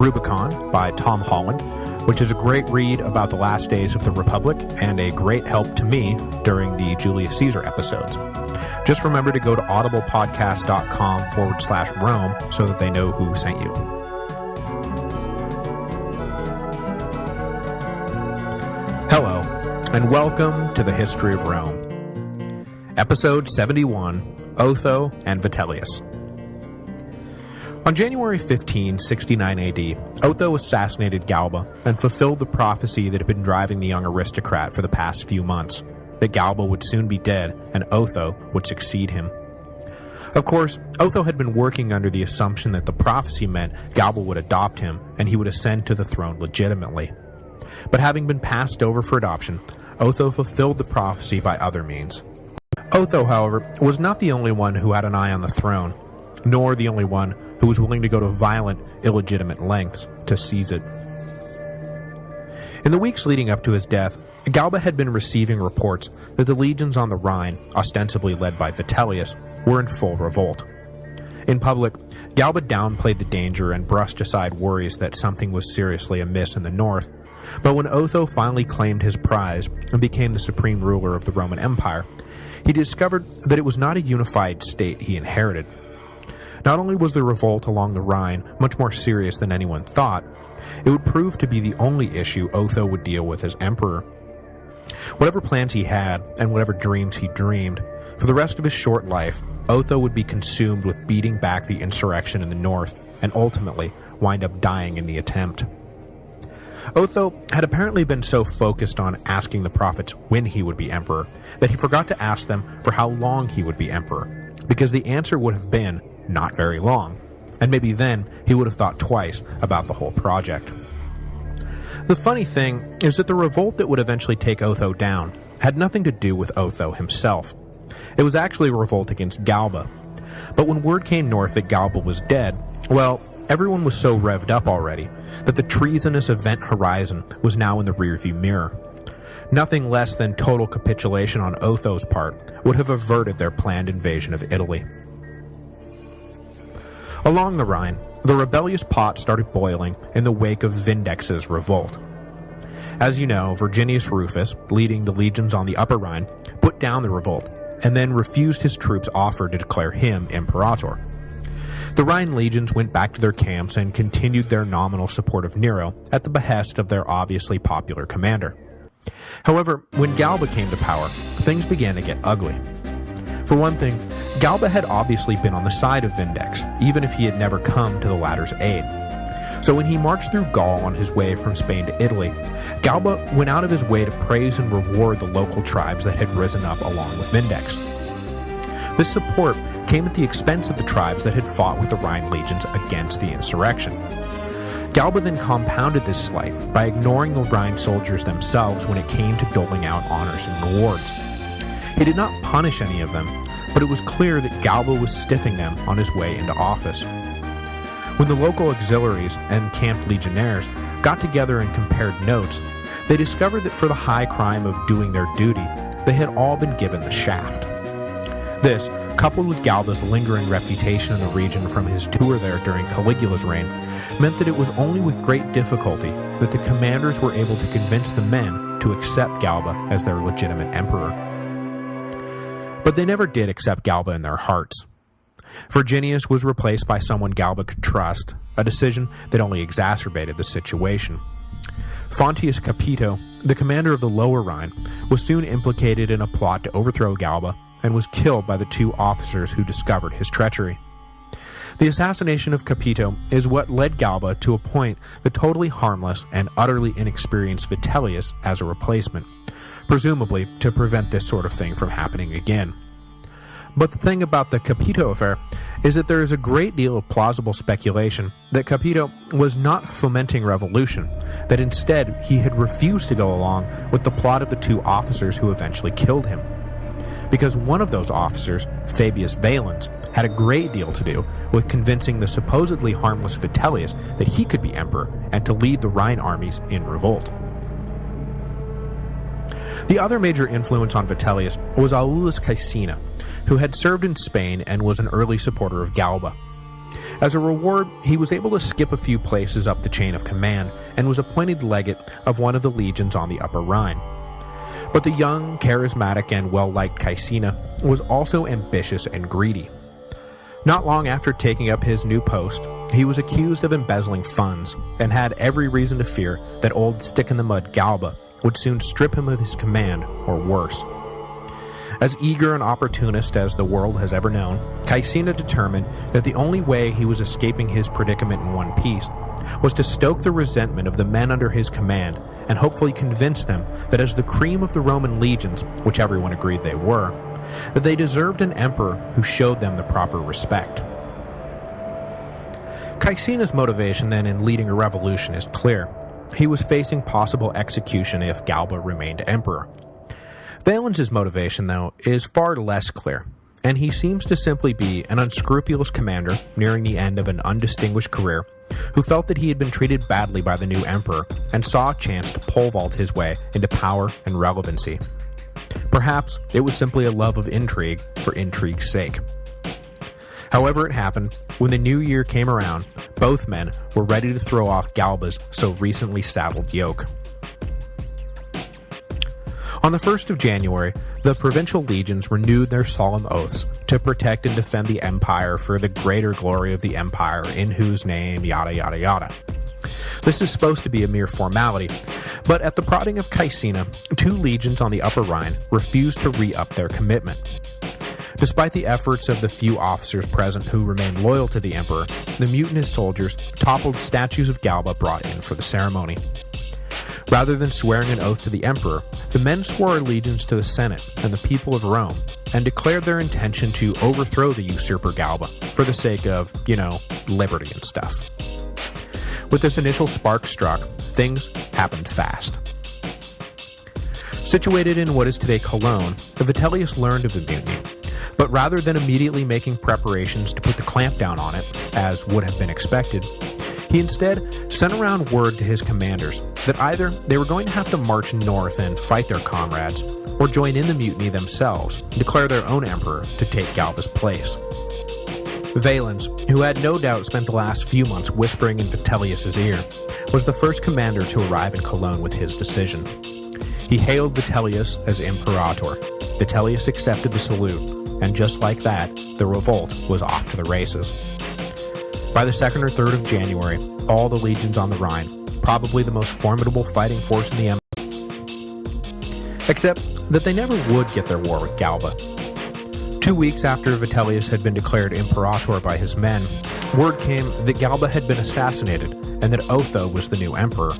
Rubicon by Tom Holland, which is a great read about the last days of the Republic and a great help to me during the Julius Caesar episodes. Just remember to go to audiblepodcast.com/Rome so that they know who sent you. Hello, and welcome to the History of Rome. Episode 71, Otho and Vitellius. On January 15, 69 AD, Otho assassinated Galba and fulfilled the prophecy that had been driving the young aristocrat for the past few months, that Galba would soon be dead and Otho would succeed him. Of course, Otho had been working under the assumption that the prophecy meant Galba would adopt him and he would ascend to the throne legitimately. But having been passed over for adoption, Otho fulfilled the prophecy by other means. Otho, however, was not the only one who had an eye on the throne, nor the only one who was willing to go to violent, illegitimate lengths to seize it. In the weeks leading up to his death, Galba had been receiving reports that the legions on the Rhine, ostensibly led by Vitellius, were in full revolt. In public, Galba downplayed the danger and brushed aside worries that something was seriously amiss in the north, but when Otho finally claimed his prize and became the supreme ruler of the Roman Empire, he discovered that it was not a unified state he inherited. Not only was the revolt along the Rhine much more serious than anyone thought, it would prove to be the only issue Otho would deal with as emperor. Whatever plans he had, and whatever dreams he dreamed, for the rest of his short life, Otho would be consumed with beating back the insurrection in the north, and ultimately wind up dying in the attempt. Otho had apparently been so focused on asking the prophets when he would be emperor, that he forgot to ask them for how long he would be emperor, because the answer would have been not very long, and maybe then he would have thought twice about the whole project. The funny thing is that the revolt that would eventually take Otho down had nothing to do with Otho himself. It was actually a revolt against Galba. But when word came north that Galba was dead, well, everyone was so revved up already that the treasonous event horizon was now in the rearview mirror. Nothing less than total capitulation on Otho's part would have averted their planned invasion of Italy. Along the Rhine, the rebellious pot started boiling in the wake of Vindex's revolt. As you know, Virginius Rufus, leading the legions on the Upper Rhine, put down the revolt, and then refused his troops' offer to declare him imperator. The Rhine legions went back to their camps and continued their nominal support of Nero at the behest of their obviously popular commander. However, when Galba came to power, things began to get ugly. For one thing, Galba had obviously been on the side of Vindex, even if he had never come to the latter's aid. So when he marched through Gaul on his way from Spain to Italy, Galba went out of his way to praise and reward the local tribes that had risen up along with Vindex. This support came at the expense of the tribes that had fought with the Rhine legions against the insurrection. Galba then compounded this slight by ignoring the Rhine soldiers themselves when it came to doling out honors and rewards. He did not punish any of them, but it was clear that Galba was stiffing them on his way into office. When the local auxiliaries and camped legionnaires got together and compared notes, they discovered that for the high crime of doing their duty, they had all been given the shaft. This, coupled with Galba's lingering reputation in the region from his tour there during Caligula's reign, meant that it was only with great difficulty that the commanders were able to convince the men to accept Galba as their legitimate emperor. But they never did accept Galba in their hearts. Virginius was replaced by someone Galba could trust, a decision that only exacerbated the situation. Fonteius Capito, the commander of the Lower Rhine, was soon implicated in a plot to overthrow Galba and was killed by the two officers who discovered his treachery. The assassination of Capito is what led Galba to appoint the totally harmless and utterly inexperienced Vitellius as a replacement, presumably to prevent this sort of thing from happening again. But the thing about the Capito affair is that there is a great deal of plausible speculation that Capito was not fomenting revolution, that instead he had refused to go along with the plot of the two officers who eventually killed him. Because one of those officers, Fabius Valens, had a great deal to do with convincing the supposedly harmless Vitellius that he could be emperor and to lead the Rhine armies in revolt. The other major influence on Vitellius was Aulus Caecina, who had served in Spain and was an early supporter of Galba. As a reward, he was able to skip a few places up the chain of command and was appointed legate of one of the legions on the Upper Rhine. But the young, charismatic, and well-liked Caecina was also ambitious and greedy. Not long after taking up his new post, he was accused of embezzling funds and had every reason to fear that old stick-in-the-mud Galba would soon strip him of his command, or worse. As eager an opportunist as the world has ever known, Caecina determined that the only way he was escaping his predicament in one piece was to stoke the resentment of the men under his command and hopefully convince them that as the cream of the Roman legions, which everyone agreed they were, that they deserved an emperor who showed them the proper respect. Caecina's motivation then in leading a revolution is clear. He was facing possible execution if Galba remained emperor. Valens's motivation, though, is far less clear, and he seems to simply be an unscrupulous commander nearing the end of an undistinguished career who felt that he had been treated badly by the new emperor and saw a chance to pole vault his way into power and relevancy. Perhaps it was simply a love of intrigue for intrigue's sake. However it happened, when the new year came around, both men were ready to throw off Galba's so recently saddled yoke. On the 1st of January, the provincial legions renewed their solemn oaths to protect and defend the empire for the greater glory of the empire in whose name yada yada yada. This is supposed to be a mere formality, but at the prodding of Caecina, 2 legions on the Upper Rhine refused to re-up their commitment. Despite the efforts of the few officers present who remained loyal to the emperor, the mutinous soldiers toppled statues of Galba brought in for the ceremony. Rather than swearing an oath to the emperor, the men swore allegiance to the Senate and the people of Rome, and declared their intention to overthrow the usurper Galba, for the sake of, liberty and stuff. With this initial spark struck, things happened fast. Situated in what is today Cologne, Vitellius learned of the mutiny, but rather than immediately making preparations to put the clamp down on it, as would have been expected, he instead sent around word to his commanders that either they were going to have to march north and fight their comrades, or join in the mutiny themselves and declare their own emperor to take Galba's place. Valens, who had no doubt spent the last few months whispering in Vitellius's ear, was the first commander to arrive in Cologne with his decision. He hailed Vitellius as imperator. Vitellius accepted the salute, and just like that, the revolt was off to the races. By the 2nd or 3rd of January, all the legions on the Rhine, probably the most formidable fighting force in the empire, except that they never would get their war with Galba. 2 weeks after Vitellius had been declared imperator by his men, word came that Galba had been assassinated and that Otho was the new emperor.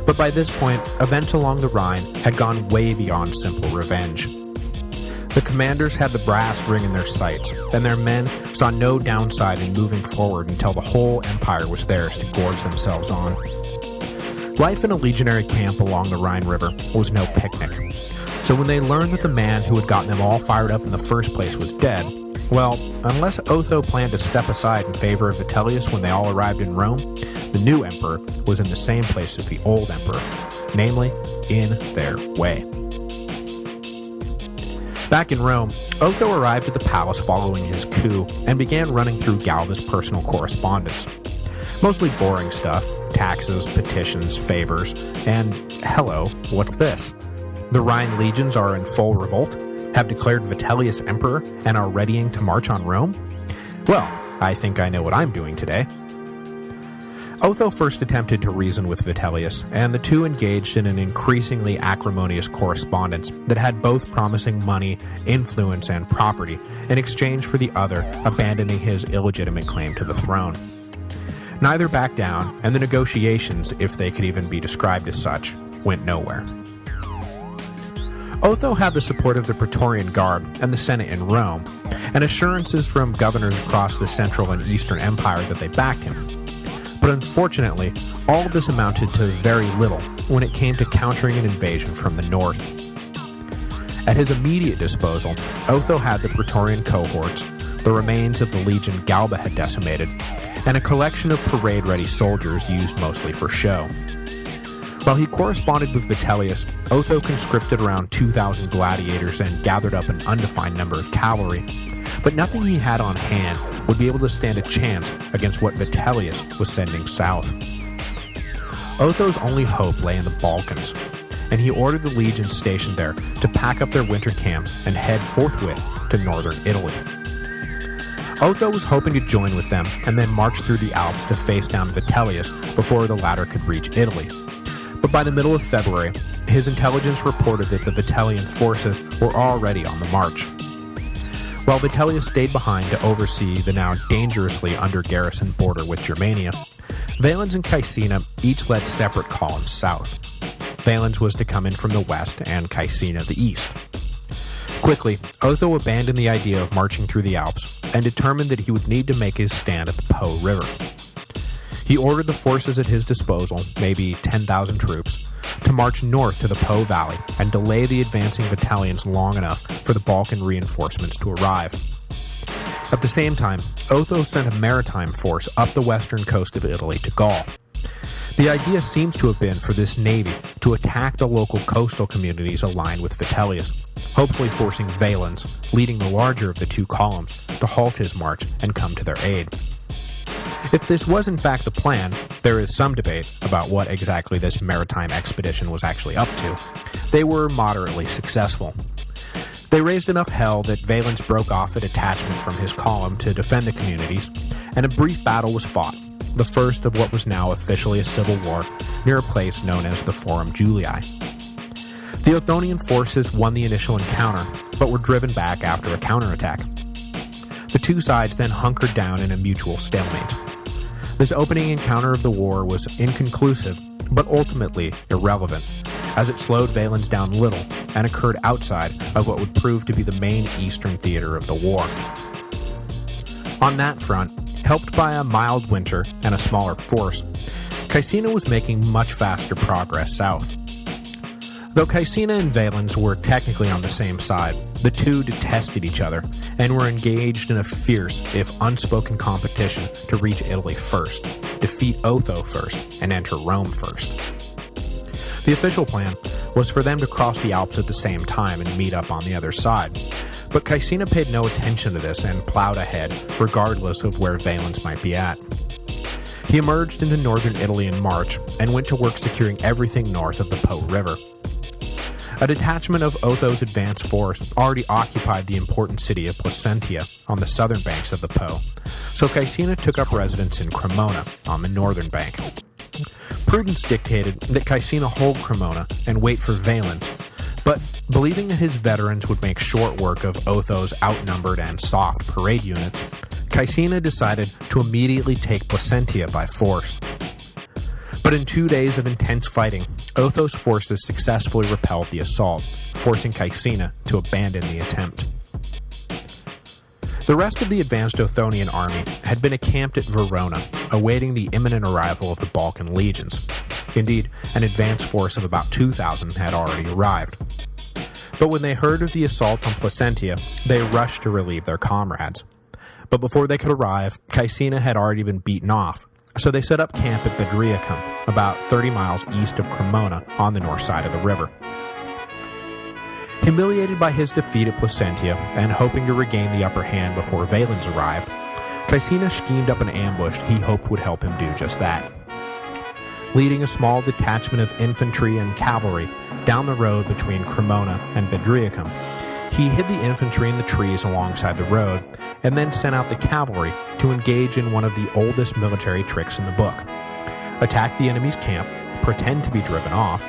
But by this point, events along the Rhine had gone way beyond simple revenge. The commanders had the brass ring in their sights, and their men saw no downside in moving forward until the whole empire was theirs to gorge themselves on. Life in a legionary camp along the Rhine River was no picnic, so when they learned that the man who had gotten them all fired up in the first place was dead, well, unless Otho planned to step aside in favor of Vitellius when they all arrived in Rome, the new emperor was in the same place as the old emperor, namely, in their way. Back in Rome, Otho arrived at the palace following his coup and began running through Galba's personal correspondence. Mostly boring stuff, taxes, petitions, favors, and hello, what's this? The Rhine legions are in full revolt, have declared Vitellius emperor, and are readying to march on Rome? Well, I think I know what I'm doing today. Otho first attempted to reason with Vitellius, and the two engaged in an increasingly acrimonious correspondence that had both promising money, influence, and property in exchange for the other abandoning his illegitimate claim to the throne. Neither backed down, and the negotiations, if they could even be described as such, went nowhere. Otho had the support of the Praetorian Guard and the Senate in Rome, and assurances from governors across the Central and Eastern Empire that they backed him. But unfortunately, all of this amounted to very little when it came to countering an invasion from the north. At his immediate disposal, Otho had the Praetorian cohorts, the remains of the legion Galba had decimated, and a collection of parade-ready soldiers used mostly for show. While he corresponded with Vitellius, Otho conscripted around 2,000 gladiators and gathered up an undefined number of cavalry, but nothing he had on hand would be able to stand a chance against what Vitellius was sending south. Otho's only hope lay in the Balkans, and he ordered the legions stationed there to pack up their winter camps and head forthwith to northern Italy. Otho was hoping to join with them and then march through the Alps to face down Vitellius before the latter could reach Italy. But by the middle of February, his intelligence reported that the Vitellian forces were already on the march. While Vitellius stayed behind to oversee the now dangerously under-garrisoned border with Germania, Valens and Caecina each led separate columns south. Valens was to come in from the west and Caecina the east. Quickly, Otho abandoned the idea of marching through the Alps and determined that he would need to make his stand at the Po River. He ordered the forces at his disposal, maybe 10,000 troops, to march north to the Po Valley and delay the advancing battalions long enough for the Balkan reinforcements to arrive. At the same time, Otho sent a maritime force up the western coast of Italy to Gaul. The idea seems to have been for this navy to attack the local coastal communities aligned with Vitellius, hopefully forcing Valens, leading the larger of the two columns, to halt his march and come to their aid. If this was in fact the plan, there is some debate about what exactly this maritime expedition was actually up to. They were moderately successful. They raised enough hell that Valens broke off a detachment from his column to defend the communities, and a brief battle was fought, the first of what was now officially a civil war, near a place known as the Forum Julii. The Othonian forces won the initial encounter, but were driven back after a counterattack. The two sides then hunkered down in a mutual stalemate. This opening encounter of the war was inconclusive, but ultimately irrelevant, as it slowed Valens down little and occurred outside of what would prove to be the main eastern theater of the war. On that front, helped by a mild winter and a smaller force, Caecina was making much faster progress south. Though Caecina and Valens were technically on the same side, the two detested each other and were engaged in a fierce, if unspoken competition to reach Italy first, defeat Otho first, and enter Rome first. The official plan was for them to cross the Alps at the same time and meet up on the other side, but Caecina paid no attention to this and plowed ahead, regardless of where Valens might be at. He emerged into northern Italy in March and went to work securing everything north of the Po River. A detachment of Otho's advance force already occupied the important city of Placentia on the southern banks of the Po, so Caecina took up residence in Cremona on the northern bank. Prudence dictated that Caecina hold Cremona and wait for Valens, but believing that his veterans would make short work of Otho's outnumbered and soft parade units, Caecina decided to immediately take Placentia by force. But in 2 days of intense fighting, Otho's forces successfully repelled the assault, forcing Caecina to abandon the attempt. The rest of the advanced Othonian army had been encamped at Verona, awaiting the imminent arrival of the Balkan legions. Indeed, an advance force of about 2,000 had already arrived. But when they heard of the assault on Placentia, they rushed to relieve their comrades. But before they could arrive, Caecina had already been beaten off, so they set up camp at Bedriacum, about 30 miles east of Cremona on the north side of the river. Humiliated by his defeat at Placentia and hoping to regain the upper hand before Valens arrived, Caecina schemed up an ambush he hoped would help him do just that. Leading a small detachment of infantry and cavalry down the road between Cremona and Bedriacum, he hid the infantry in the trees alongside the road and then sent out the cavalry to engage in one of the oldest military tricks in the book. Attack the enemy's camp, pretend to be driven off,